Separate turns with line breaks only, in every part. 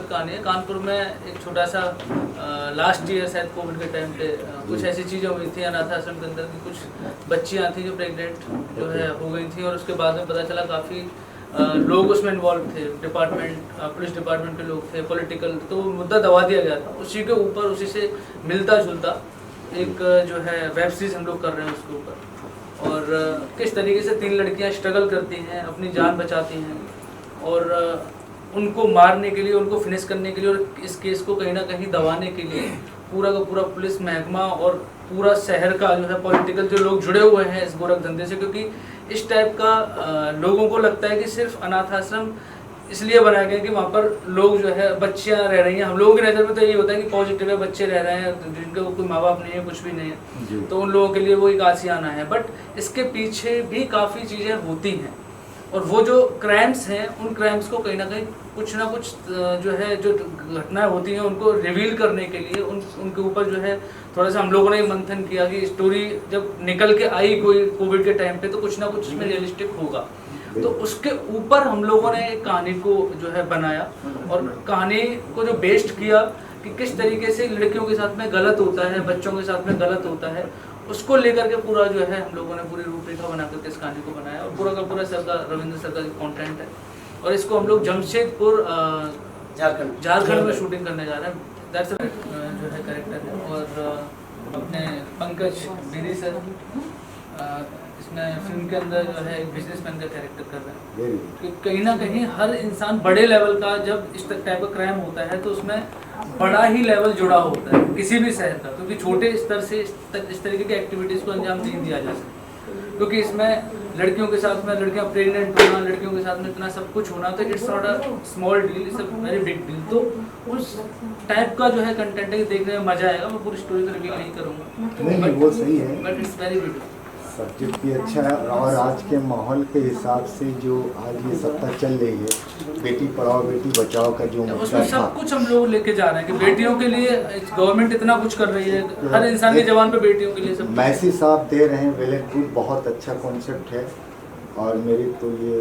खूबसूरत कहानी है। कानपुर में एक छोटा सा लास्ट ईयर शायद कोविड के टाइम पे कुछ ऐसी चीज़ें हुई थी अनाथ आश्रम के अंदर की, कुछ बच्चियाँ थी जो प्रेग्नेंट जो है हो गई थी, और उसके बाद में पता चला काफ़ी लोग उसमें इन्वॉल्व थे, डिपार्टमेंट पुलिस डिपार्टमेंट के लोग थे, पॉलिटिकल, तो मुद्दा दबा दिया गया था। उसी के ऊपर उसी से मिलता जुलता एक जो है वेब सीरीज हम लोग कर रहे हैं उसके ऊपर, और किस तरीके से 3 लड़कियां स्ट्रगल करती हैं, अपनी जान बचाती हैं, और उनको मारने के लिए, उनको फिनिश करने के लिए, और इस केस को कहीं ना कहीं दबाने के लिए पूरा का पूरा पुलिस महकमा और पूरा शहर का जो है पॉलिटिकल जो लोग जुड़े हुए हैं इस गोरख धंधे से। क्योंकि इस टाइप का लोगों को लगता है कि सिर्फ अनाथ आश्रम इसलिए बनाया गया कि वहाँ पर लोग जो है बच्चियाँ रह रही हैं। हम लोगों की नज़र में तो यही होता है कि पॉजिटिव है, बच्चे रह रहे हैं जिनके कोई माँ बाप नहीं है, कुछ भी नहीं है, तो उन लोगों के लिए वो एक आशियाना है। बट इसके पीछे भी काफ़ी चीज़ें होती हैं, और वो जो क्राइम्स हैं उन क्राइम्स को कहीं ना कहीं कुछ ना कुछ जो है जो घटनाएं होती हैं उनको रिवील करने के लिए उनके ऊपर जो है थोड़ा सा हम लोगों ने मंथन किया कि स्टोरी जब निकल के आई कोई कोविड के टाइम पे तो कुछ ना कुछ इसमें रियलिस्टिक होगा। तो उसके ऊपर हम लोगों ने एक कहानी को जो है बनाया, और कहानी को जो बेस्ड किया कि किस तरीके से लड़कियों के साथ में गलत होता है, बच्चों के साथ में गलत होता है, उसको लेकर के पूरा जो है हम लोगों ने पूरी रूपरेखा बना करके इस कहानी को बनाया। और पूरा का पूरा सर का रविंद्र सर का कंटेंट है, और इसको हम लोग जमशेदपुर झारखंड में शूटिंग करने जा रहे हैं। दैट्स जो है कैरेक्टर है, और अपने पंकज बेरी सर इसमें फिल्म के अंदर जो है एक बिजनेसमैन का कैरेक्टर कर रहे हैं। कि कहीं ना कहीं हर इंसान बड़े लेवल का जब इस टाइप का क्राइम होता है तो उसमें बड़ा ही लेवल जुड़ा होता है किसी भी शहर का, क्योंकि छोटे स्तर से इस तरीके की एक्टिविटीज़ को अंजाम नहीं दिया जा सकता। क्योंकि इसमें लड़कियों के साथ में लड़कियां प्रेग्नेंट होना, लड़कियों के साथ में इतना सब कुछ होना, तो it's not a small deal, it's a very big deal. तो उस टाइप का जो है कंटेंट है देखने में मजा आएगा। मैं पूरी स्टोरी तो रिवील नहीं करूँगा,
नहीं वो सही है,
but it's very beautiful.
Subject भी अच्छा है, और आज के माहौल के हिसाब से जो आज ये सत्ता चल रही है बेटी पढ़ाओ बेटी बचाओ का जो
उसमें सब कुछ हम लोग लेके जा रहे हैं कि बेटियों के लिए गवर्नमेंट इतना कुछ कर रही है, हर इंसान की जवान पे बेटियों के लिए सब
मैसेज आप दे रहे हैं, वेल एंड गुड, बहुत अच्छा कॉन्सेप्ट है। और मेरी तो ये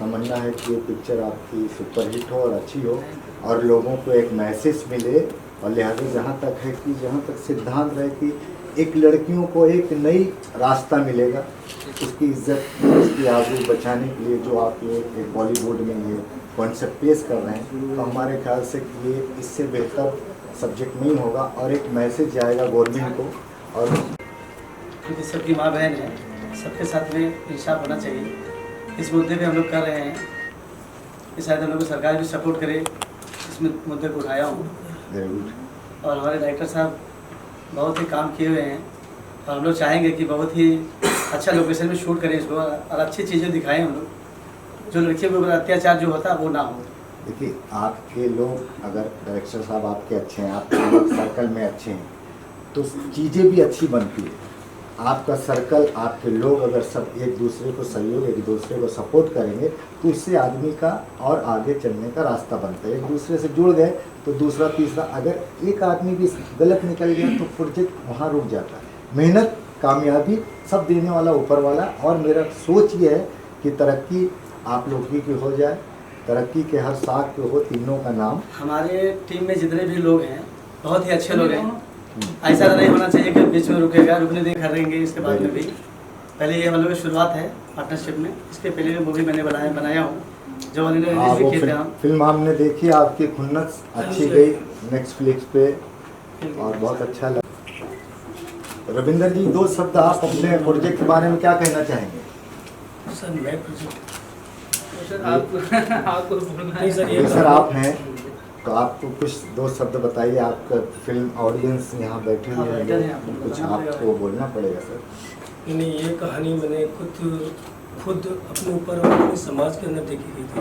तमन्ना है कि ये पिक्चर आपकी सुपरहिट हो और अच्छी हो, और लोगों को एक मैसेज मिले। और लिहाजा जहाँ तक है कि जहाँ तक सिद्धांत रहे कि एक लड़कियों को एक नई रास्ता मिलेगा, उसकी इज्जत उसकी आबरू बचाने के लिए जो आप ये एक बॉलीवुड में ये कॉन्सेप्ट पेश कर रहे हैं, तो हमारे ख्याल से ये इससे बेहतर सब्जेक्ट नहीं होगा, और एक मैसेज जाएगा गवर्नमेंट को। और
क्योंकि सबकी माँ बहन है, सबके साथ में इंसाफ होना चाहिए, इस मुद्दे पे हम लोग कर रहे हैं कि शायद हम लोग को सरकार भी सपोर्ट करे, इसमें मुद्दे को उठाया हूँ। और हमारे डायरेक्टर साहब बहुत ही काम किए हुए हैं, और हम लोग चाहेंगे कि बहुत ही अच्छा लोकेशन में शूट करें इसको, और अच्छी चीज़ें दिखाएं हम लोग, जो लड़कियों के ऊपर अत्याचार जो होता है वो ना हो।
देखिए आपके लोग, अगर डायरेक्टर साहब आपके अच्छे हैं, आपके लोग सर्कल में अच्छे हैं, तो चीज़ें भी अच्छी बनती है। आपका सर्कल, आपके लोग अगर सब एक दूसरे को सहयोग, एक दूसरे को सपोर्ट करेंगे, तो उससे आदमी का और आगे चलने का रास्ता बनता है। एक दूसरे से जुड़ गए तो दूसरा तीसरा, अगर एक आदमी भी गलत निकल गया तो प्रोजेक्ट वहाँ रुक जाता है। मेहनत कामयाबी सब देने वाला ऊपर वाला, और मेरा सोच ये है कि तरक्की आप लोग की हो जाए, तरक्की के हर साख पे हो तीनों का नाम।
हमारे टीम में जितने भी लोग हैं बहुत ही अच्छे लोग हैं, ऐसा नहीं होना चाहिए कि बीच में रुकेगा, रुकने दें करेंगे। इसके बाद में भी पहले ये हम लोग की शुरुआत है पार्टनरशिप में, इसके पहले भी मूवी मैंने बनाया हूँ जो उन्होंने रिलीज भी किए थे।
फिल्म हमने देखी, आपकी खुन्नस अच्छी गई नेटफ्लिक्स पे, और बहुत अच्छा लगा। रविंदर जी, 2 शब्द आप अपने प्रोजेक्ट के बारे में क्या कहना चाहेंगे?
सर नए प्रोजेक्ट
सर आप हैं तो आपको कुछ 2 शब्द बताइए। आपका फिल्म ऑडियंस यहाँ बैठे हुए हैं, कुछ आपको बोलना पड़ेगा सर।
नहीं, ये कहानी मैंने खुद अपने ऊपर और अपने समाज के अंदर देखी गई थी,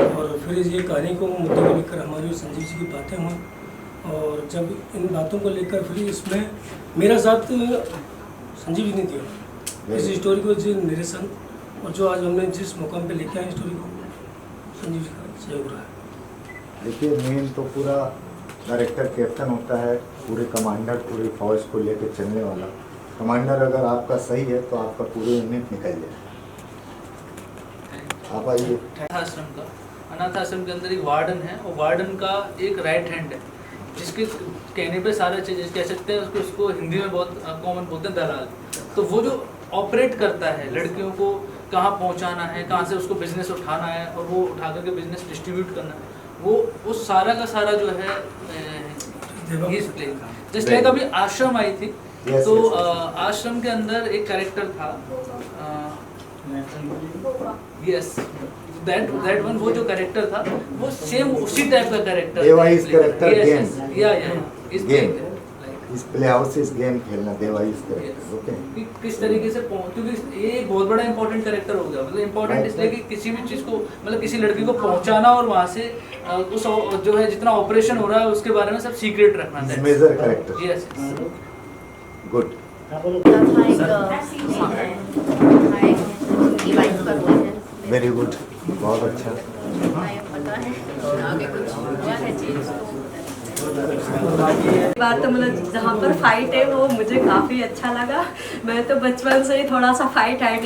और फिर ये कहानी को मुद्दे को लेकर हमारी संजीव जी की बातें हुई, और जब इन बातों को लेकर फिर इसमें मेरा साथ संजीव जी ने दिया इस स्टोरी को, जो निरेशन और जो आज हमने जिस मुकाम पे लेके आए स्टोरी को, संजीव जी का सहयोग रहा है।
देखिए मेन तो पूरा डायरेक्टर कैप्टन होता है, पूरे कमांडर पूरी फौज को लेकर चलने वाला। कमांडर अगर आपका सही है तो आपका पूरे यूनिट निकल जाए। आप आइए।
आश्रम का अनाथ आश्रम के अंदर एक वार्डन है और वार्डन का एक राइट हैंड है, जिसके कहने पे सारा चीज़ कह सकते हैं उसको हिंदी में बहुत कॉमन बोलते हैं दलाल। तो वो जो ऑपरेट करता है लड़कियों को कहाँ पहुँचाना है, कहाँ से उसको बिजनेस उठाना है और वो उठा करके बिजनेस डिस्ट्रीब्यूट करना है, वो सारा का सारा जो है जैसे लाइक अभी आश्रम आई थी तो आश्रम के अंदर एक कैरेक्टर था, यस दैट वन, वो जो कैरेक्टर था वो सेम उसी टाइप का कैरेक्टर
इस प्ले हाउस इस गेम खेलना देवा इस कैरेक्टर ओके
किस तरीके से क्योंकि ये एक बहुत बड़ा इंपॉर्टेंट कैरेक्टर हो गया, मतलब इंपॉर्टेंट इसलिए कि किसी भी चीज़ को मतलब किसी लड़की को पहुंचाना और वहां से उस जो है जितना ऑपरेशन हो रहा है उसके बारे में सब सीक्रेट रखना है।
Major character
yes
good. Very good, बहुत अच्छा।
बात तो मतलब जहाँ पर फाइट है वो मुझे काफ़ी अच्छा लगा। मैं तो बचपन से ही थोड़ा सा फाइट आर्ट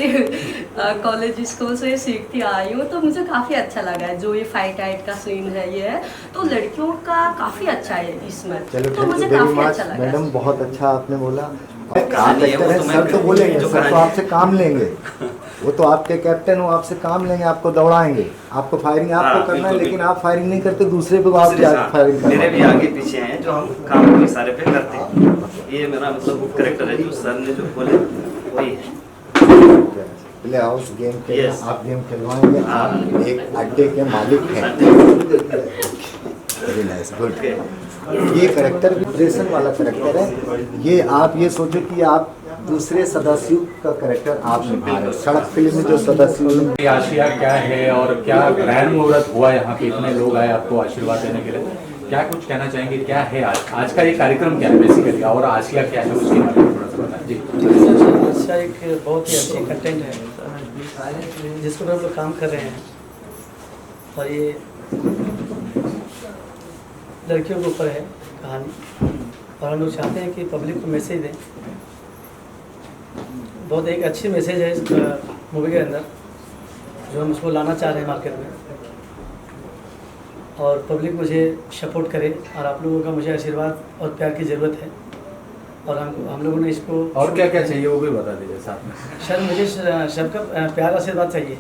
कॉलेज स्कूल से सीखती आई हूँ, तो मुझे काफ़ी अच्छा लगा है जो ये फाइट आर्ट का सीन है ये है, तो लड़कियों का काफ़ी अच्छा है इसमें।
चलो
तो मुझे काफ़ी अच्छा लगा।
मैडम बहुत अच्छा आपने बोला। आप एक्टर हैं, सर तो बोलेंगे, सर तो आपसे काम लेंगे, वो तो आपके कैप्टन हो, आपसे काम लेंगे, आपको दौड़ाएंगे, आपको फायरिंग आपको करना है, लेकिन आप फायरिंग नहीं करते, दूसरे पे आप फायरिंग
मेरे भी आगे पीछे हैं जो हम काम सारे पे करते हैं। ये मेरा मतलब कैरेक्टर है जो सर ने जो बोले वही है।
प्ले हाउस गेम खेलना, आप गेम खिलवाएंगे, आप एक अड्डे के मालिक हैं। Very nice, good. ये कैरेक्टर डिप्रेशन वाला कैरेक्टर है। ये आप ये सोचो कि आप दूसरे सदस्यों का कैरेक्टर आप निभा रहे हो। सड़क फिल्म में जो सदस्य
आशिया क्या है और क्या ग्रैंड मुहूर्त हुआ, यहाँ पे इतने लोग आए आपको आशीर्वाद देने के लिए, क्या कुछ कहना चाहेंगे? क्या है आज का ये कार्यक्रम क्या है बेसिकली, और आशिया क्या है उसके बारे में थोड़ा सा बताएं जी।
आशिया एक बहुत ही अच्छी कंटेंट है जिसको हम लोग काम कर रहे हैं, और ये लड़कियों के ऊपर है कहानी, और हम लोग चाहते हैं कि पब्लिक को मैसेज दें। बहुत एक अच्छी मैसेज है इस मूवी के अंदर जो हम उसको लाना चाह रहे हैं मार्केट में, और पब्लिक मुझे सपोर्ट करे, और आप लोगों का मुझे आशीर्वाद और प्यार की ज़रूरत है, और हम लोगों ने इसको
और क्या क्या चाहिए वो भी बता दीजिए साथ में।
सर मुझे सबका प्यार आशीर्वाद चाहिए।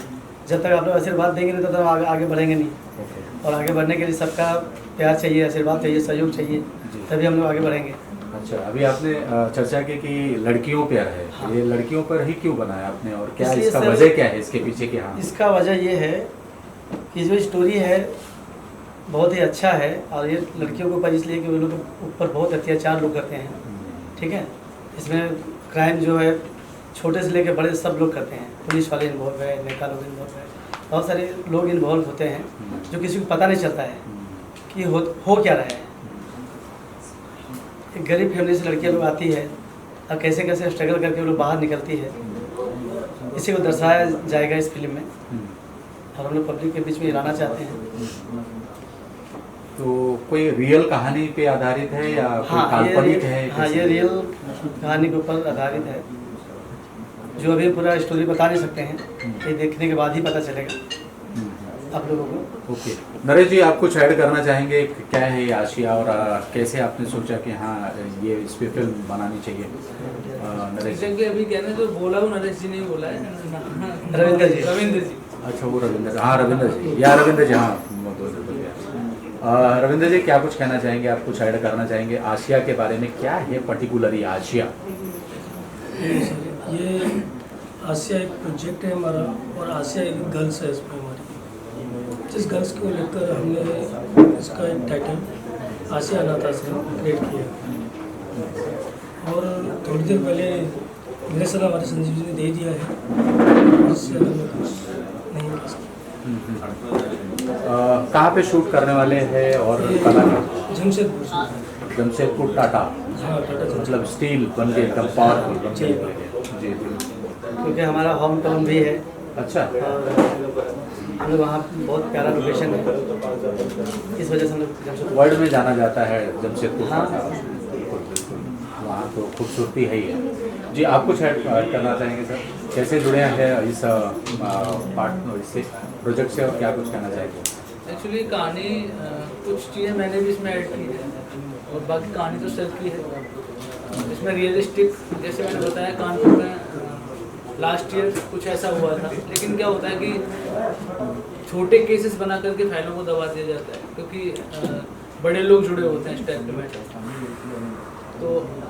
जब तक आप लोग आशीर्वाद देंगे नहीं तब तक आगे बढ़ेंगे नहीं, और आगे बढ़ने के लिए सबका प्यार चाहिए, आशीर्वाद चाहिए, सहयोग चाहिए, तभी हम लोग आगे बढ़ेंगे।
अच्छा, अभी आपने चर्चा की कि लड़कियों पर है। हाँ। ये लड़कियों पर ही क्यों बनाया आपने, और क्या इसका वजह क्या है इसके पीछे की? हाँ, इसका
वजह ये है कि जो स्टोरी है बहुत ही अच्छा है, और ये लड़कियों के ऊपर इसलिए कि वो लोग ऊपर बहुत अत्याचार लोग करते हैं, ठीक है। इसमें क्राइम जो है छोटे से लेकर बड़े सब लोग करते हैं, पुलिस वाले इन्वॉल्व है, नेता लोग इन्वॉल्व है, बहुत सारे लोग इन्वॉल्व होते हैं जो किसी को पता नहीं चलता है कि हो क्या रहा है। एक गरीब फैमिली से लड़कियां लोग आती है और कैसे कैसे स्ट्रगल करके वो लोग बाहर निकलती है, इसी को दर्शाया जाएगा इस फिल्म में, और हम लोग पब्लिक के बीच में लाना चाहते हैं।
तो कोई रियल कहानी पे आधारित है या काल्पनिक है?
हाँ, ये रियल कहानी के ऊपर आधारित है, जो अभी पूरा स्टोरी बता नहीं सकते हैं, ये देखने के बाद ही पता चलेगा आप लोगों को।
ओके, नरेश जी आप कुछ ऐड करना चाहेंगे? क्या है ये आशिया, और कैसे आपने सोचा कि हाँ ये इस पे फिल्म बनानी चाहिए? नरेश जी
अभी कहने जो बोला वो नरेश जी ने बोला है,
रविंद्र जी।
अच्छा, वो रविंद्र, हाँ रविंद्र जी, या रविंद्र जी, हाँ रविंद्र जी क्या कुछ कहना चाहेंगे? आप कुछ ऐड करना चाहेंगे आशिया के बारे में? क्या है पर्टिकुलरली आशिया?
ये आसिया एक प्रोजेक्ट है हमारा, और आसिया एक गर्ल्स है इसमें हमारी, जिस गर्ल्स को लेकर हमने इसका एक टाइटल आसिया अनाथ आश्रम क्रिएट किया, और थोड़ी देर पहले निर्देशन हमारे संजीव जी ने दे दिया है, इससे हमें कुछ नहीं कर सकते।
कहाँ पे शूट करने वाले हैं, और कलाकार?
जमशेदपुर
टाटा।
हाँ, टाटा
मतलब स्टील बन के एकदम पावरफुल बन के। जी,
क्योंकि हमारा होम टाउन भी है।
अच्छा,
हम लोग वहाँ बहुत प्यारा लोकेशन है, इस वजह से हम लोग
वर्ल्ड में जाना जाता है जमशेदपुर।
हाँ,
वहाँ तो खूबसूरती है ही है। जी, आप कुछ ऐड करना चाहेंगे सर? कैसे जुड़े हैं इस पार्ट इससे प्रोजेक्ट से, और क्या कुछ कहना चाहेंगे?
एक्चुअली कहानी कुछ चीज़ें मैंने भी इसमें ऐड की है और बाकी कहानी तो सेल्फ की है। इसमें रियलिस्टिक, जैसे मैंने बताया, कानपुर में लास्ट ईयर कुछ ऐसा हुआ था, लेकिन क्या होता है कि छोटे केसेस बना करके फाइलों को दबा दिया जाता है क्योंकि बड़े लोग जुड़े होते हैं इस टाइप के मैटर। तो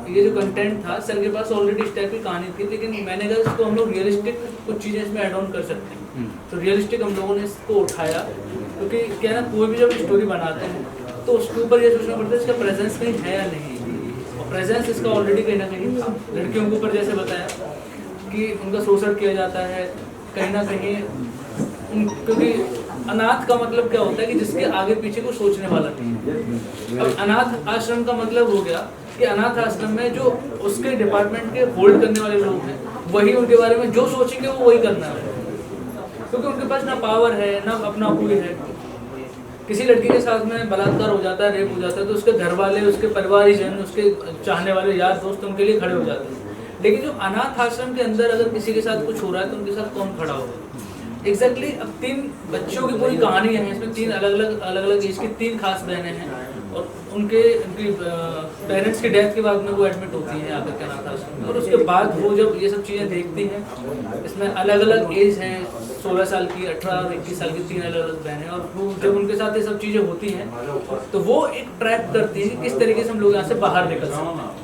ये जो कंटेंट था, सर के पास ऑलरेडी इस टाइप की कहानी थी, लेकिन मैंने कहा इसको हम लोग रियलिस्टिक कुछ चीज़ें इसमें ऐड ऑन कर सकते हैं। तो रियलिस्टिक हम लोगों ने इसको उठाया, क्योंकि क्या है ना, कोई भी जब स्टोरी बनाते हैं तो उसके ऊपर ये सोचना पड़ता है इसका प्रेजेंस कहीं है या नहीं, और प्रेजेंस इसका ऑलरेडी कहीं ना कहीं था। लड़कियों के ऊपर जैसे बताया कि उनका शोषण किया जाता है कहीं ना कहीं, क्योंकि अनाथ का मतलब क्या होता है कि जिसके आगे पीछे को सोचने वाला नहीं। अब अनाथ आश्रम का मतलब हो गया कि अनाथ आश्रम में जो उसके डिपार्टमेंट के होल्ड करने वाले लोग हैं, वही उनके बारे में जो सोचेंगे वो वही करना है, क्योंकि उनके पास ना पावर है ना अपना कोई है। किसी लड़की के साथ में बलात्कार हो जाता है, रेप हो जाता है, तो उसके घर वाले, उसके परिवारजन, उसके चाहने वाले यार दोस्त उनके लिए खड़े हो जाते हैं। लेकिन जो अनाथ आश्रम के अंदर अगर किसी के साथ कुछ हो रहा है तो उनके साथ कौन खड़ा होगा? एग्जैक्टली अब 3 बच्चों की पूरी कहानी है, इसमें 3 अलग अलग एज की 3 खास बहनें हैं, और उनकी पेरेंट्स की डेथ के बाद में वो एडमिट होती हैं आकर के अनाथ आश्रम में, और उसके बाद वो जब ये सब चीज़ें देखती हैं, इसमें अलग अलग एज हैं, 16 साल की, 18 और 21 साल की 3 अलग अलग बहनें, और वो जब उनके साथ ये सब चीज़ें होती हैं तो वो एक ट्रैक करती हैं कि किस तरीके से हम लोग यहाँ से बाहर निकल सकते हैं।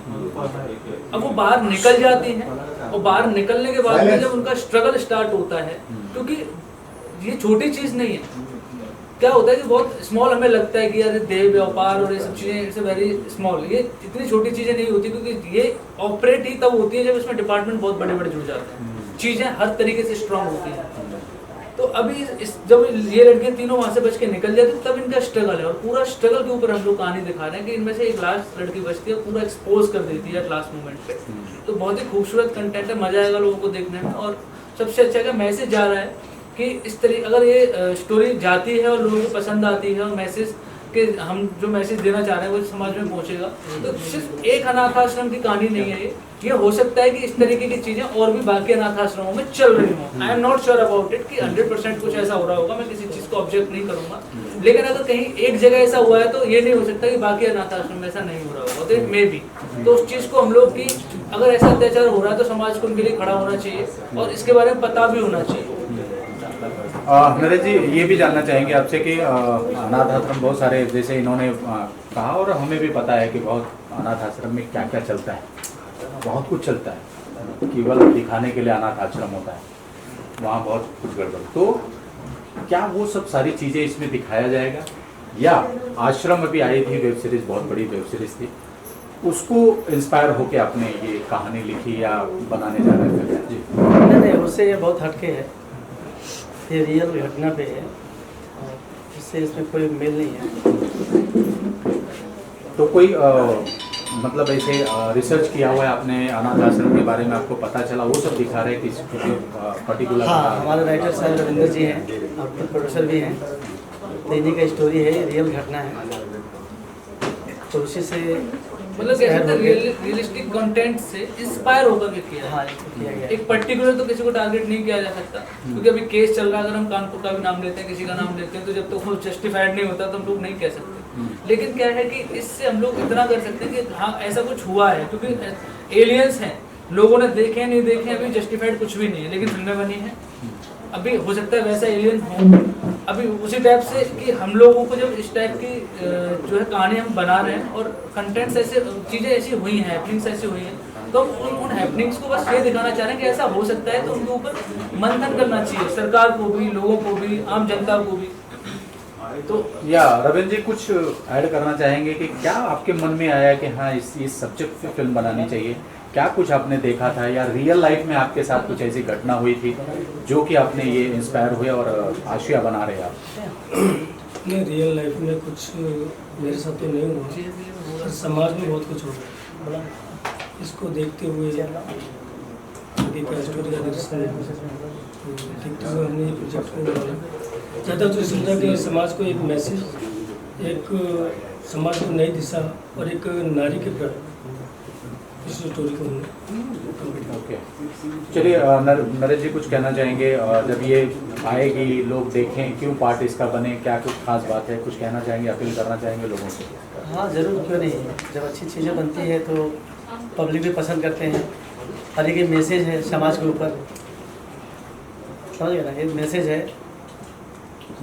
अब वो बाहर निकल जाती हैं, और बाहर निकलने के बाद में जब उनका स्ट्रगल स्टार्ट होता है, क्योंकि ये छोटी चीज़ नहीं है। क्या होता है कि बहुत स्मॉल हमें लगता है कि यार देह व्यापार और ये सब चीज़ें इट्स वेरी स्मॉल, ये इतनी छोटी चीज़ें नहीं होती, क्योंकि ये ऑपरेट ही तब होती है जब इसमें डिपार्टमेंट बहुत बड़े बड़े जुड़ जाते हैं, चीज़ें हर तरीके से स्ट्रांग होती हैं। तो अभी जब ये लड़कियां तीनों वहाँ से बच के निकल जाती तब इनका स्ट्रगल है, और पूरा स्ट्रगल के ऊपर हम लोग कहानी दिखा रहे हैं कि इनमें से एक लास्ट लड़की बचती है, पूरा एक्सपोज कर देती है लास्ट मोमेंट पे। तो बहुत ही खूबसूरत कंटेंट है, मजा आएगा लोगों को देखने में, और सबसे अच्छा का मैसेज जा रहा है कि इस तरीके अगर ये स्टोरी जाती है और लोगों को पसंद आती है, और मैसेज के हम जो मैसेज देना चाह रहे हैं वो समाज में पहुंचेगा, तो सिर्फ एक अनाथ आश्रम की कहानी नहीं है ये हो सकता है कि इस तरीके की चीजें और भी बाकी अनाथ आश्रमों में चल रही हों। I am not sure about it कि 100% कुछ ऐसा हो रहा होगा, मैं किसी चीज को ऑब्जेक्ट नहीं करूंगा, लेकिन अगर कहीं एक जगह ऐसा हुआ है तो ये नहीं हो सकता कि बाकी अनाथ आश्रम में ऐसा नहीं हो रहा होगा, तो इट मे बी। तो उस चीज को हम लोग की अगर ऐसा अत्याचार हो रहा है तो समाज को उनके लिए खड़ा होना चाहिए, और इसके बारे में पता भी होना चाहिए।
नरेश जी, ये भी जानना चाहेंगे आपसे कि अनाथ आश्रम बहुत सारे, जैसे इन्होंने कहा और हमें भी पता है कि बहुत अनाथ आश्रम में क्या क्या चलता है, बहुत कुछ चलता है, केवल दिखाने के लिए अनाथ आश्रम होता है, वहाँ बहुत कुछ गड़बड़। तो क्या वो सब सारी चीज़ें इसमें दिखाया जाएगा, या आश्रम अभी आई थी वेब सीरीज, बहुत बड़ी वेब सीरीज थी, उसको इंस्पायर होके आपने ये कहानी लिखी या बनाने जा रहे थे? जी
नहीं, उससे ये बहुत हटके है, ये रियल घटना पे है, इससे इसमें कोई मेल नहीं है।
तो कोई मतलब ऐसे रिसर्च किया हुआ है आपने अनाथ आश्रम के बारे में, आपको पता चला, वो सब दिखा रहे हैं कि पर्टिकुलर?
हाँ, हमारे राइटर साहब रविंदर जी हैं, आपके प्रोड्यूसर भी हैं, तो इन्हीं का स्टोरी है, रियल घटना है, तो उसी से
मतलब रियलिस्टिक कंटेंट से इंस्पायर होकर के किया।
हाँ, किया गया।
एक पर्टिकुलर तो किसी को टारगेट नहीं किया जा सकता, क्योंकि अभी केस चल रहा है, अगर हम कानपुर का भी नाम लेते हैं, किसी का नाम लेते हैं, तो जब तक वो जस्टिफाइड नहीं होता तो हम लोग नहीं कह सकते। लेकिन क्या है कि इससे हम लोग इतना कर सकते हैं कि हाँ ऐसा कुछ हुआ है, क्योंकि एलियंस हैं, लोगों ने देखे नहीं देखे अभी जस्टिफाइड कुछ भी नहीं है, लेकिन फिल्में बनी हैं, अभी हो सकता है वैसा एलियन हो, अभी उसी टाइप से कि हम लोगों को जब इस टाइप की जो है कहानी हम बना रहे हैं, और कंटेंट्स ऐसे, चीज़ें ऐसी हुई हैं, हैपनिंग्स ऐसी हुई हैं, तो हम उन हैपनिंग्स को बस ये दिखाना चाह रहे हैं कि ऐसा हो सकता है, तो उनके ऊपर मंथन करना चाहिए, सरकार को भी, लोगों को भी, आम जनता को भी। तो
या रविंद्र जी कुछ ऐड करना चाहेंगे कि क्या आपके मन में आया कि हाँ इस सब्जेक्ट पे फिल्म बनानी चाहिए? क्या कुछ आपने देखा था, या रियल लाइफ में आपके साथ कुछ ऐसी घटना हुई थी जो कि आपने ये इंस्पायर हुए और आशिया बना रहे आप?
नहीं, रियल लाइफ में कुछ मेरे साथ तो नहीं हुआ, और समाज में बहुत कुछ हो रहा है, इसको देखते हुए का स्टोरी का दर्शन देखते हुए हमने प्रोजेक्ट को बनाया। ज़्यादा तो समझा कि समाज को एक मैसेज, एक समाज को नई दिशा, और एक नारी के प्रति इस स्टोरी को हमने
ओके, चलिए नरेश जी कुछ कहना चाहेंगे? जब ये आएगी, लोग देखें, क्यों पार्ट इसका बने, क्या कुछ खास बात है, कुछ कहना चाहेंगे, अपील करना चाहेंगे लोगों से?
हाँ ज़रूर, क्यों नहीं। जब अच्छी चीज़ें बनती है तो पब्लिक भी पसंद करते हैं। और एक मैसेज है समाज के ऊपर, समझ गए ना, एक मैसेज है।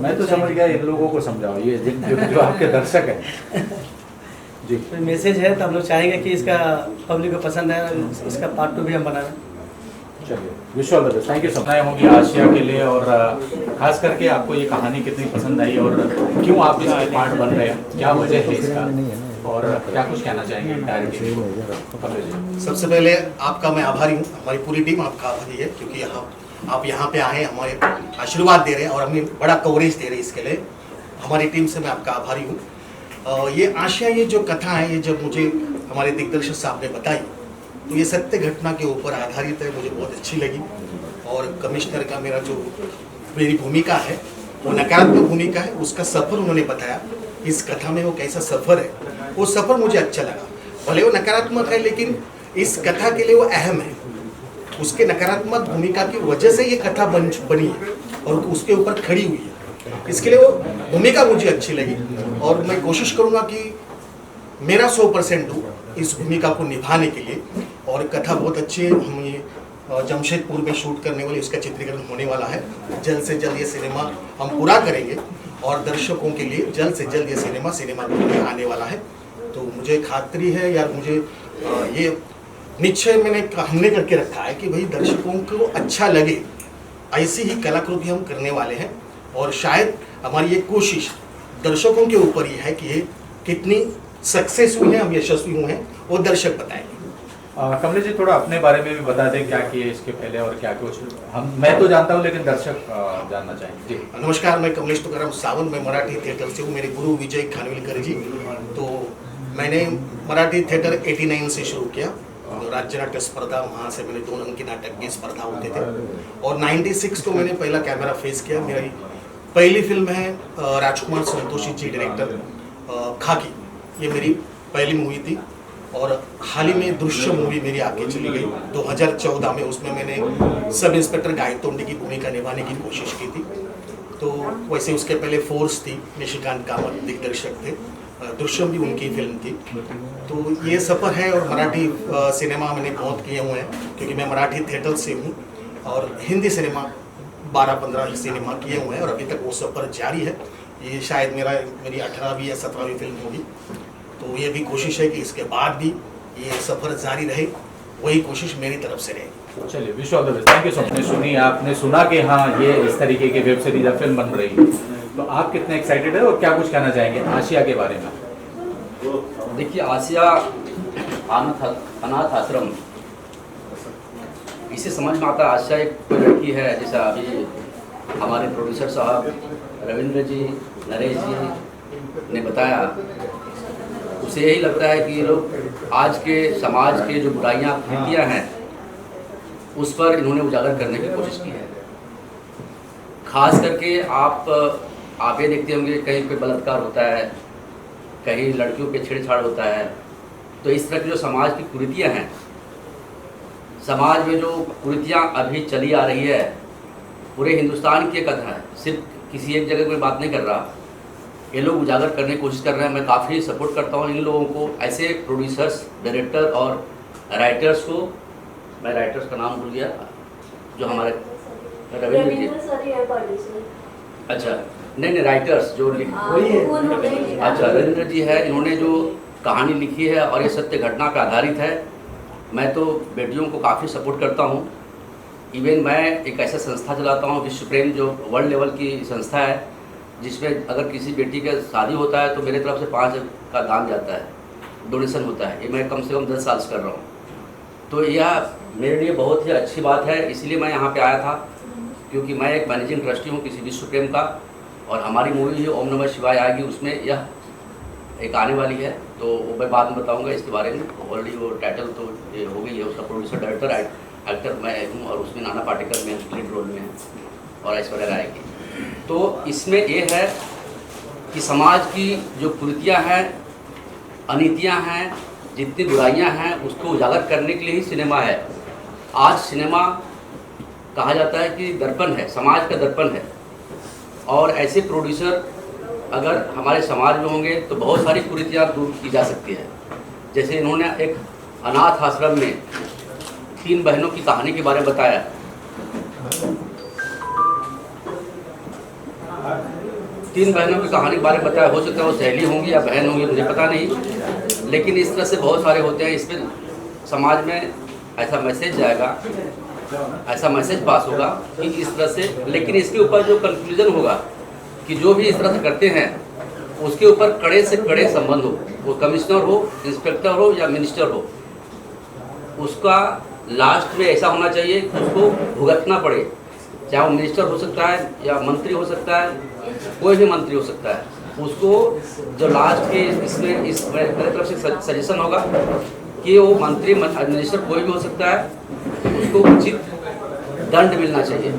मैं तो समझ गया, इन लोगों को समझाओ, ये जो आपके दर्शक हैं जी।
तो मैसेज है, तो हम लोग चाहेंगे कि इसका पब्लिक को पसंद है, इसका पार्ट 2 भी हम बनाएं।
चलिए, wish all the best, thank you so much होंगी आसिया के लिए। और खास करके आपको ये कहानी कितनी पसंद आई और क्यों आप इसके पार्ट बन रहे हैं, क्या वजह है इसका, और क्या कुछ कहना चाहेंगे डायरेक्टली?
सबसे पहले आपका मैं आभारी हूँ, हमारी पूरी टीम आपका आभारी है, क्योंकि आप यहाँ पे आए, हमारे आशीर्वाद दे रहे हैं और हमें बड़ा कवरेज दे रहे हैं। इसके लिए हमारी टीम से मैं आपका आभारी हूँ। ये आशिया, ये जो कथा है, ये जब मुझे हमारे दिग्दर्शक साहब ने बताई तो ये सत्य घटना के ऊपर आधारित है, मुझे बहुत अच्छी लगी। और कमिश्नर का मेरी भूमिका है वो नकारात्मक भूमिका है, उसका सफ़र उन्होंने बताया इस कथा में, वो कैसा सफ़र है, वो सफ़र मुझे अच्छा लगा। भले वो नकारात्मक है लेकिन इस कथा के लिए वो अहम है, उसके नकारात्मक भूमिका की वजह से ये कथा बनी है और उसके ऊपर खड़ी हुई है, इसके लिए वो भूमिका मुझे अच्छी लगी। और मैं कोशिश करूँगा कि मेरा 100% दूँ इस भूमिका को निभाने के लिए। और कथा बहुत अच्छी है, हम ये जमशेदपुर में शूट करने वाले, इसका चित्रीकरण होने वाला है। जल्द से जल्द ये सिनेमा हम पूरा करेंगे और दर्शकों के लिए जल्द से जल्द ये सिनेमा में आने वाला है। तो मुझे खातरी है यार, मुझे ये निश्चय हमने करके रखा है कि भाई दर्शकों को अच्छा लगे, ऐसी ही कलाकृति हम करने वाले हैं। और शायद हमारी ये कोशिश दर्शकों के ऊपर ही है कि ये कितनी सक्सेस हुई है, हम यशस्वी हुए हैं, वो दर्शक बताएंगे।
कमलेश जी थोड़ा अपने बारे में भी बता दें, क्या किए इसके पहले और क्या कुछ मैं तो जानता हूँ लेकिन दर्शक जानना चाहेंगे जी।
नमस्कार, मैं कमलेश तुकाराम सावंत, मैं मराठी थिएटर से हूँ। मेरे गुरु विजय खानविलकर जी। तो मैंने मराठी थिएटर 89 से शुरू किया, राज्य नाट्य स्पर्धा, वहाँ से मैंने 2 अंक की नाटक की स्पर्धा होते थे। और 96 को मैंने पहला कैमरा फेस किया। मेरी पहली फिल्म है राजकुमार संतोषी जी डायरेक्टर, खाकी, ये मेरी पहली मूवी थी। और हाल ही में दृश्य मूवी मेरी आगे चली गई 2014 में, उसमें मैंने सब इंस्पेक्टर गायतोंडे की भूमिका निभाने की कोशिश की थी। तो वैसे उसके पहले फोर्स थी, निशिकांत कामत दिग्दर्शक थे, दृश्यम भी उनकी फिल्म थी। तो ये सफ़र है। और मराठी सिनेमा मैंने बहुत किए हुए हैं, क्योंकि मैं मराठी थिएटर से हूँ। और हिंदी सिनेमा 12-15 सिनेमा किए हुए हैं और अभी तक वो सफ़र जारी है। ये शायद मेरी 18वीं या 17वीं फिल्म होगी। तो ये भी कोशिश है कि इसके बाद भी ये सफ़र जारी रहे, वही कोशिश मेरी तरफ से रहे।
चलिए, wish all the best, thank you so much. आपने सुना कि हाँ ये इस तरीके की वेब सीरीज या फिल्म बन रही है, तो आप कितने एक्साइटेड है और क्या कुछ कहना चाहेंगे आसिया के बारे में?
देखिए, आसिया अनाथ आश्रम, इसे समझ में आता है आसिया एक कोई लड़की है, जैसा अभी हमारे प्रोड्यूसर साहब रविंद्र जी, नरेश जी ने बताया, उसे यही लगता है कि ये लोग आज के समाज के जो बुराइयाँ कृतियाँ हैं उस पर इन्होंने उजागर करने की कोशिश की है। खास करके आप ये देखते होंगे कहीं पे बलात्कार होता है, कहीं लड़कियों पे छेड़छाड़ होता है। तो इस तरह की जो समाज की कुरीतियाँ हैं, समाज में जो कुरीतियाँ अभी चली आ रही है, पूरे हिंदुस्तान की एक कथा है, सिर्फ किसी एक जगह कोई बात नहीं कर रहा, ये लोग उजागर करने की कोशिश कर रहे हैं। मैं काफ़ी सपोर्ट करता हूँ इन लोगों को, ऐसे प्रोड्यूसर्स, डायरेक्टर और राइटर्स को। मैं राइटर्स का नाम भूल गया, जो हमारे रविंद्र जी, अच्छा नहीं राइटर्स जो अच्छा रविंद्र जी है, इन्होंने जो कहानी लिखी है और ये सत्य घटना पर आधारित है। मैं तो बेटियों को काफ़ी सपोर्ट करता हूँ। इवन मैं एक ऐसा संस्था चलाता हूँ, विश्व प्रेम, जो वर्ल्ड लेवल की संस्था है, जिसमें अगर किसी बेटी का शादी होता है तो मेरे तरफ से 5 का दान जाता है, डोनेशन होता है। ये मैं कम से कम 10 साल से कर रहा हूँ। तो यह मेरे लिए बहुत ही अच्छी बात है, इसलिए मैं यहाँ पे आया था, क्योंकि मैं एक मैनेजिंग ट्रस्टी हूँ किसी विश्व प्रेम का। और हमारी मूवी जो ओम नमः शिवाय आएगी, उसमें यह एक आने वाली है, तो वो मैं बाद में बताऊँगा इसके बारे में। ऑलरेडी वो टाइटल तो ये हो गई है, उसका प्रोड्यूसर, डायरेक्टर, एक्टर मैं हूँ, और उसमें नाना पाटेकर में लीड रोल में है और ऐश्वर्या राय की। तो इसमें ये है कि समाज की जो कुरीतियाँ हैं, अनीतियाँ हैं, जितनी बुराइयां हैं उसको उजागर करने के लिए ही सिनेमा है। आज सिनेमा कहा जाता है कि दर्पण है, समाज का दर्पण है, और ऐसे प्रोड्यूसर अगर हमारे समाज में होंगे तो बहुत सारी कुरीतियाँ दूर की जा सकती है। जैसे इन्होंने एक अनाथ आश्रम में 3 बहनों की कहानी के बारे में बताया। 3 बहनों की कहानी के बारे में बताया। हो सकता है वो सहेली होंगी या बहन होंगी, मुझे पता नहीं, लेकिन इस तरह से बहुत सारे होते हैं। इसमें समाज में ऐसा मैसेज जाएगा, ऐसा मैसेज पास होगा कि इस तरह से, लेकिन इसके ऊपर जो कंक्लूजन होगा कि जो भी इस तरह से करते हैं उसके ऊपर कड़े से कड़े संबंध हो, वो कमिश्नर हो, इंस्पेक्टर हो या मिनिस्टर हो, उसका लास्ट में ऐसा होना चाहिए कि उसको भुगतना पड़े। चाहे वो मिनिस्टर हो सकता है या मंत्री हो सकता है, कोई भी मंत्री हो सकता है, उसको जो लास्ट के इसमें इस मेरे तरफ से सजेशन होगा कि वो मंत्री मिनिस्टर कोई भी हो सकता है, उसको उचित दंड मिलना चाहिए।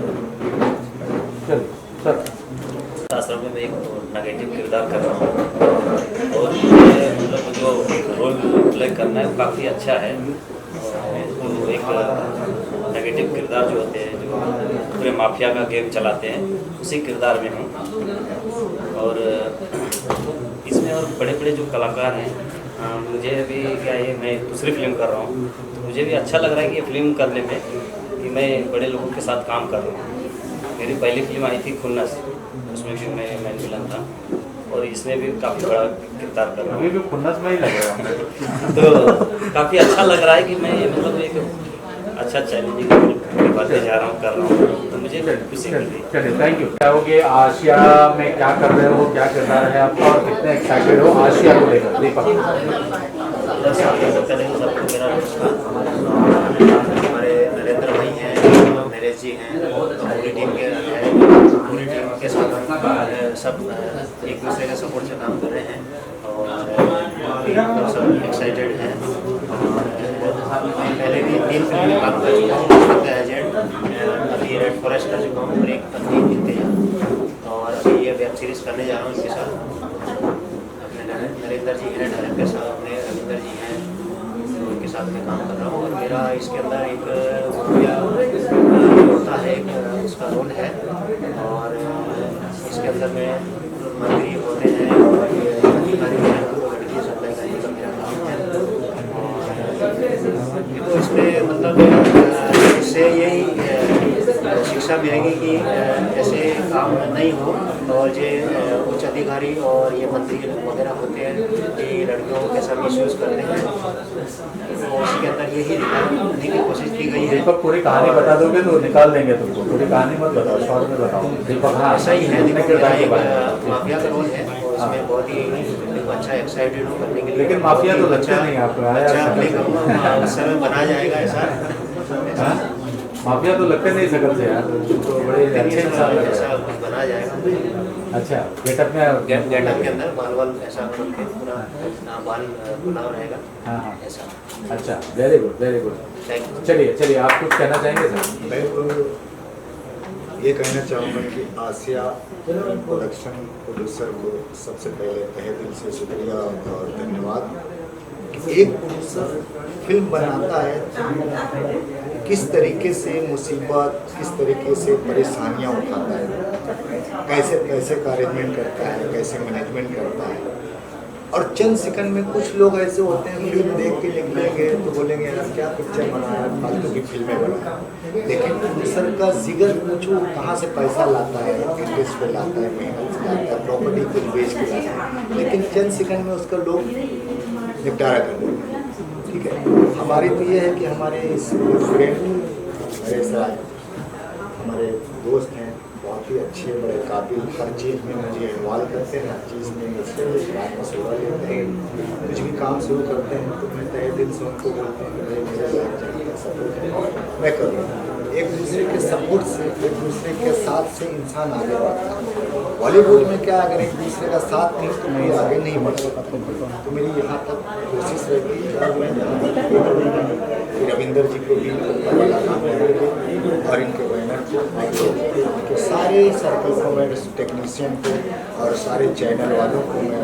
आश्रम में मैं एक नेगेटिव किरदार कर रहा हूँ और मतलब जो रोल प्ले करना है वो काफ़ी अच्छा है। तो एक नेगेटिव किरदार जो होते हैं, जो पूरे माफिया का गेम चलाते हैं, उसी किरदार में हूँ। और इसमें और बड़े बड़े जो कलाकार हैं, मुझे अभी क्या ये मैं दूसरी फिल्म कर रहा हूँ, तो मुझे भी अच्छा लग रहा है कि ये फिल्म करने में कि मैं बड़े लोगों के साथ काम कर रहा हूँ। मेरी पहली फिल्म आई थी खुन्नस, उसमें भी मैं मेन विलन था, और इसमें भी काफ़ी बड़ा किरदार कर रहा हूँ।
अभी भी खुन्नस में ही लग रहा है
तो काफ़ी अच्छा लग रहा है कि मैं मतलब एक अच्छा चैलेंजिंग बातें जा रहा हूँ, कर रहा हूँ, तो मुझे खुशी मिल रही है।
चलिए, थैंक यू। क्या होगे आशिया में, क्या कर रहे हो, क्या किरदार है आपका और कितने एक्साइटेड हो आशिया को लेकर? दीपक।
पहले तो सबको मेरा नमस्कार। हमारे नरेंद्र भाई हैं, नरेश जी हैं, पूरी टीम के साथ सब एक दूसरे के सपोर्ट से काम कर रहे हैं और सब एक्साइटेड हैं। पहले भी 3 फिल्म में काम कर चुका हूँ, एजेंट, अभी रेड फॉरेस्ट कर चुका हूँ, ब्रेक करती दिखते हैं, और अभी ये वेब सीरीज़ करने जा रहा हूँ इनके साथ। अपने नरेंद्र जी हैं डायरेक्टर साहब, अपने रविंदर जी हैं, उनके साथ में काम कर रहा हूँ। और मेरा इसके अंदर एक होता है, एक उसका रोल है, और इसके अंदर में मंत्री होते हैं और अधिकारी हैं, लड़की सप्लाई करने का मेरा काम है। और तो इसमें मतलब इससे यही शिक्षा मिलेगी कि ऐसे काम नहीं हो, और जो उच्च अधिकारी और ये मंत्री वगैरह होते हैं ये लड़कियों के साथ मिसयूज़ करते हैं, तो उसके अंदर यही दिखाने की कोशिश की गई है।
दीपक, पूरी कहानी बता दोगे तो निकाल देंगे तुमको, पूरी कहानी मत बताओ, शॉर्ट में बताओ। दीपक, हाँ
ऐसा ही है, माफिया का रोल है और इसमें बहुत ही अच्छा एक्साइटेड हूँ करने के लिए।
लेकिन माफिया तो अच्छा नहीं आपको आया,
उस समय बना जाएगा ऐसा।
माफिया तो लगते नहीं सकल से यार, तो बड़े अच्छे इंसान लग रहे हैं।
कुछ बना जाएगा।
अच्छा, गेटअप में
गेटअप के अंदर बाल ऐसा करके पूरा बाल बुलाव रहेगा।
हाँ हाँ,
ऐसा।
अच्छा, very good, very good.
Thank you.
चलिए, आप कुछ कहना चाहेंगे सर?
मैं ये कहना चाहूँगा कि आसिया प्रोडक्शन प्रोड्यूसर को सबसे पहले तहे दिल से शुक्रिया और धन्यवाद। एक प्रोड्यूसर फिल्म बनाता है, किस तरीके से मुसीबत, किस तरीके से परेशानियाँ उठाता है, कैसे पैसे का अरेंजमेंट करता है, कैसे मैनेजमेंट करता है। और चंद सेकंड में कुछ लोग ऐसे होते हैं, फिल्म देख के निकलेंगे तो बोलेंगे यार क्या पिक्चर बनाया, फालतू की फिल्में बनाया। लेकिन प्रोड्यूसर का जिगर पूछो कहाँ से पैसा लाता है, इंटरेस्ट पे लाता है, मेहनत से लाता है, प्रॉपर्टी को बेच के लाता है, लेकिन चंद सेकंड में उसका लोग निपटारा कर देते हैं। ठीक है, हमारी तो ये है कि हमारे इस फ्रेंड नरेश राय हमारे दोस्त हैं, बहुत ही अच्छे, बड़े काबिल, हर चीज़ में मुझे इन्वॉल्व करते हैं, हर चीज़ में मुझसे मशवरा लेते हैं। कुछ भी काम शुरू करते हैं तो मैं तहे दिल से उनको बोलते हैं कि मेरे लाइफ का सपोर्ट है, मैं करूँगा। एक दूसरे के सपोर्ट से, एक दूसरे के साथ से इंसान आगे बढ़ता है। बॉलीवुड में क्या, अगर एक दूसरे का साथ नहीं तो कोई आगे नहीं बढ़ सकता। तो मेरी यहाँ तक कोशिश रहती है और मैं जहाँ तक रविंदर जी को भी और इनके बैनर को, सारे सर्कल को, मैं टेक्नीशियन को और सारे चैनल वालों को मैं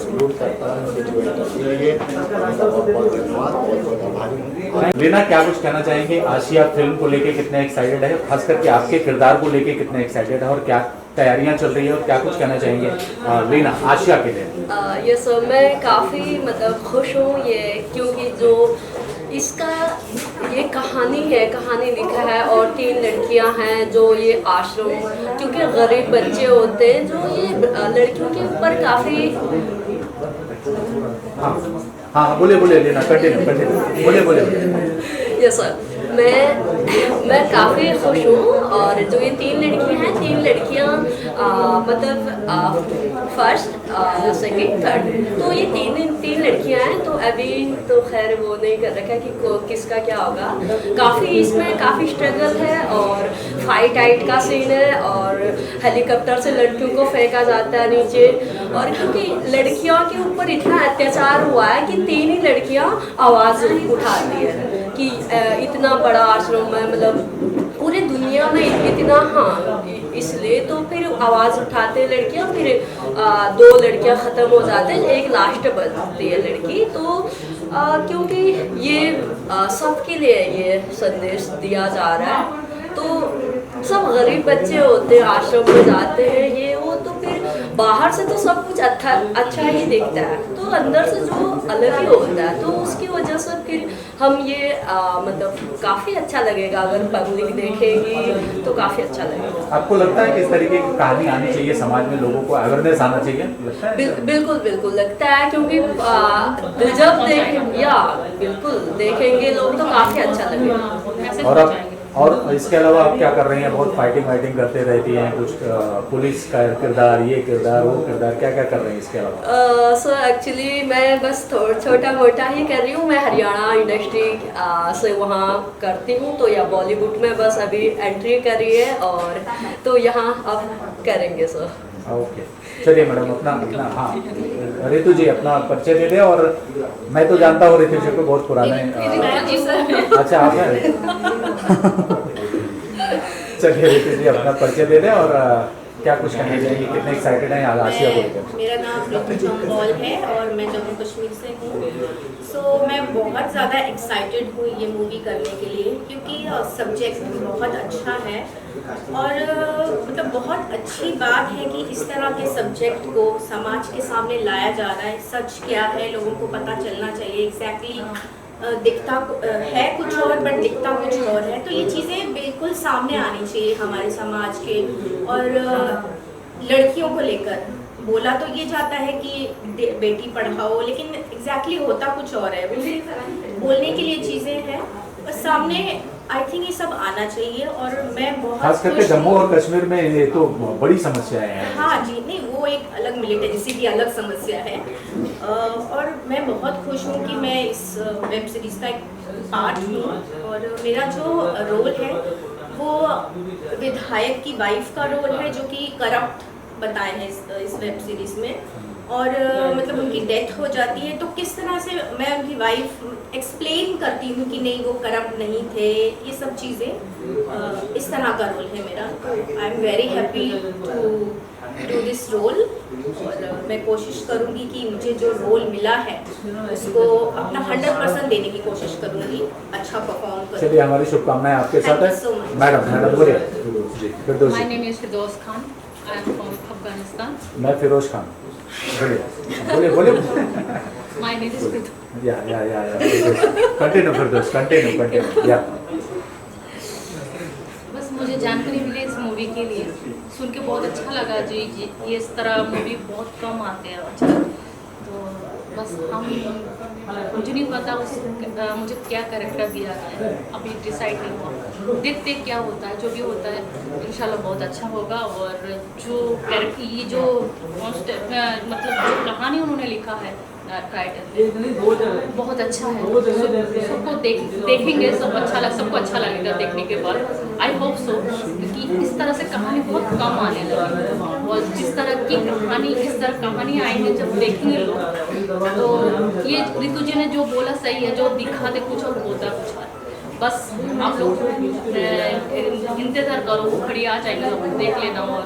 सल्यूट करता हूँ उनके जो इंटरव्यू लिए उनका बहुत बहुत धन्यवाद, बहुत बहुत आभारी हूँ।
लीना, क्या कुछ कहना चाहेंगे? आशिया फिल्म को लेके कितने एक्साइटेड है, खास करके आपके किरदार को लेके कितने एक्साइटेड है और क्या तैयारियां चल रही है और क्या कुछ कहना चाहेंगे लीना आशिया के लिए?
यस सर, मैं काफ़ी मतलब खुश हूँ ये, क्योंकि जो इसका ये कहानी लिखा है और 3 लड़कियां हैं जो ये आश्रम, क्योंकि गरीब बच्चे होते हैं जो ये लड़कियों के ऊपर काफ़ी।
हाँ बोले लीना, कंटिन्यू बोले।
यस सर, मैं काफ़ी खुश हूँ और जो ये 3 लड़कियां हैं, 3 लड़कियां मतलब फर्स्ट सेकंड थर्ड, तो ये तीन लड़कियां हैं। तो अभी तो खैर वो नहीं कर रखा है कि किसका क्या होगा। काफ़ी इसमें काफ़ी स्ट्रगल है और फाइट का सीन है और हेलीकॉप्टर से लड़कियों को फेंका जाता है नीचे, और क्योंकि लड़कियों के ऊपर इतना अत्याचार हुआ है कि 3 ही लड़कियां आवाज़ उठाती है कि इतना बड़ा आश्रम है, मतलब पूरी दुनिया में इतना, हाँ इसलिए तो फिर आवाज़ उठाते हैं लड़कियां, फिर 2 लड़कियां ख़त्म हो जाते हैं, एक लास्ट बचती है लड़की। तो क्योंकि ये सबके लिए ये संदेश दिया जा रहा है, तो सब गरीब बच्चे होते हैं आश्रम में जाते हैं ये वो, तो फिर बाहर से तो सब कुछ अच्छा ही दिखता है, तो अंदर से जो अलग ही होता है, तो उसकी वजह से फिर हम ये मतलब काफ़ी अच्छा लगेगा अगर पब्लिक देखेगी तो काफ़ी अच्छा लगेगा।
आपको लगता है कि इस तरीके की कहानी आनी चाहिए समाज में, लोगों को अवेयरनेस आना चाहिए, लगता है?
बिल्कुल लगता है, क्योंकि जब बिल्कुल देखेंगे लोग तो काफ़ी अच्छा लगेगा।
और इसके अलावा आप क्या कर रही हैं? बहुत फाइटिंग करते रहती हैं, कुछ पुलिस का किरदार, ये किरदार वो किरदार, क्या कर रही हैं इसके अलावा?
सर एक्चुअली मैं बस छोटा मोटा ही कर रही हूँ। मैं हरियाणा इंडस्ट्री से वहाँ करती हूँ, तो या बॉलीवुड में बस अभी एंट्री करी है, और तो यहाँ अब करेंगे सर।
ओके, चलिए मैडम अपना हाँ रितु जी अपना परिचय दे दें। और मैं तो जानता हूँ रितु जी को बहुत पुराने। अच्छा आप हैं? चलिए रितु जी अपना परिचय दे दें और क्या कुछ कहना चाहिए, कितने एक्साइटेड हैं आशिया को लेकर?
मेरा नाम रितु चौंबोल है और मैं जम्मू कश्मीर से हूँ। सो मैं बहुत ज़्यादा एक्साइटेड हूँ ये मूवी करने के लिए, क्योंकि सब्जेक्ट बहुत अच्छा है और मतलब बहुत अच्छी बात है कि इस तरह के सब्जेक्ट को समाज के सामने लाया जा रहा है। सच क्या है लोगों को पता चलना चाहिए। एग्जैक्टली दिखता है कुछ और बट दिखता कुछ और है, तो ये चीज़ें बिल्कुल सामने आनी चाहिए हमारे समाज के। और लड़कियों को लेकर बोला तो ये जाता है कि बेटी पढ़ाओ, लेकिन एग्जैक्टली होता कुछ और है। बोलने के लिए चीज़ें हैं और सामने आई थिंक ये सब आना चाहिए। और मैं बहुत
खास करके जम्मू और कश्मीर में ये तो बड़ी समस्याएं हैं।
हाँ जी, नहीं वो एक अलग मिलिटेंसी की अलग समस्या है। और मैं बहुत खुश हूँ कि मैं इस वेब सीरीज़ का एक पार्ट हूँ। और मेरा जो रोल है वो विधायक की वाइफ का रोल है, जो कि करप्ट बताए हैं इस वेब सीरीज़ में। और मतलब उनकी डेथ हो जाती है, तो किस तरह से मैं उनकी वाइफ एक्सप्लेन करती हूँ कि नहीं वो करप्ट नहीं थे, ये सब चीज़ें इस तरह का रोल है मेरा। तो I am very happy to do this role. और मैं कोशिश करूँगी कि मुझे जो रोल मिला है उसको अपना 100% देने की कोशिश करूँगी, अच्छा परफॉर्म करूँगी।
चलिए हमारी शुभकामनाएं आपके साथ है। मैडम बोलिए।
My name is Firdaus Khan, I am from Afghanistan.
मैं फिरोज खान। बोलिए।
My name is Firdaus.
या कंटिन्यू फिरदौस, कंटिन्यू या।
बस मुझे जानकारी मिली इस मूवी के लिए, सुन के बहुत अच्छा लगा जी। ये इस तरह मूवी बहुत कम आते हैं। अच्छा, तो बस मुझे नहीं पता मुझे क्या कैरेक्टर दिया है, अभी डिसाइड नहीं हुआ। देखते क्या होता है, जो भी होता है इंशाल्लाह बहुत अच्छा होगा। और जो कैरेक्टर ये जो मतलब जो कहानी उन्होंने लिखा है टाइटल बहुत अच्छा है। सबको देखेंगे, सबको अच्छा लगेगा देखने के बाद। आई होप सो, क्योंकि इस तरह से कहानी बहुत कम आने लगी और जिस तरह की कहानी इस तरह कहानी आएंगे जब देखेंगे लोग, तो ये रितु जी ने जो बोला सही है, जो दिखा दे कुछ और होता कुछ और। बस आप लोग इंतज़ार करो, वो खड़ी आ जाएंगे, देख लेना। और